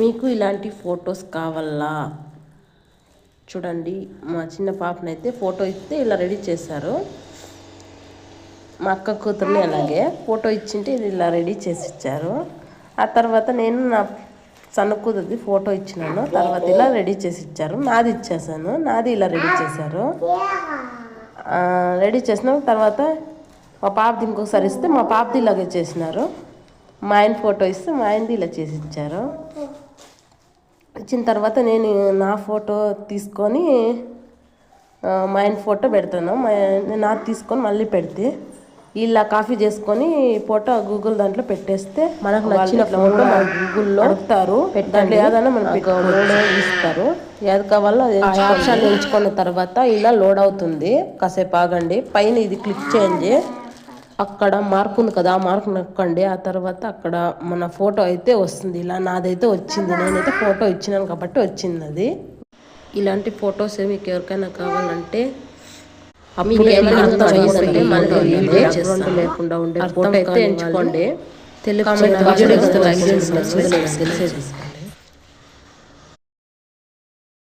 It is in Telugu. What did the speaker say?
మీకు ఇలాంటి ఫొటోస్ కావాలా? చూడండి, మా చిన్న పాపనైతే ఫోటో ఇస్తే ఇలా రెడీ చేశారు. మా అక్క కూతుర్ని అలాగే ఫోటో ఇచ్చింటే ఇది ఇలా రెడీ చేసి ఇచ్చారు. ఆ తర్వాత నేను నా సన్న కూతురిది ఫోటో ఇచ్చినాను. తర్వాత ఇలా రెడీ చేసి ఇచ్చారు. నాది ఇచ్చేసాను, నాది ఇలా రెడీ చేశారు. రెడీ చేసిన తర్వాత మా పాపది ఇంకొకసారి ఇస్తే మా పాపది ఇలాగే చేసినారు. మా ఆయన ఫోటో ఇస్తే మా ఆయనది ఇలా చేసి ఇచ్చారు. ఇచ్చిన తర్వాత నేను నా ఫోటో తీసుకొని మా ఆయన ఫోటో పెడతాను. నాది తీసుకొని మళ్ళీ పెడితే ఇలా కాపీ చేసుకొని ఫోటో గూగుల్ దాంట్లో పెట్టేస్తే మనకు నచ్చిన ఫోటో మన గూగుల్లో అడుగుతారు. దాంట్లో ఏదైనా మనకు ఇస్తారు. ఏది కావాలో ఆప్షన్ ఎంచుకున్న తర్వాత ఇలా లోడ్ అవుతుంది. కాసేపు ఆగండి. పైన ఇది క్లిక్ చేయండి. అక్కడ మార్క్ ఉంది కదా, ఆ మార్క్ నొక్కండి. ఆ తర్వాత అక్కడ మన ఫోటో అయితే వస్తుంది. ఇలా నాదైతే వచ్చింది. నేనైతే ఫోటో ఇచ్చినాను కాబట్టి వచ్చింది అది. ఇలాంటి ఫొటోస్ మీకు ఎవరికైనా కావాలంటే లేకుండా ఉండే ఫోటో అయితే ఎంచుకోండి. తెలుగు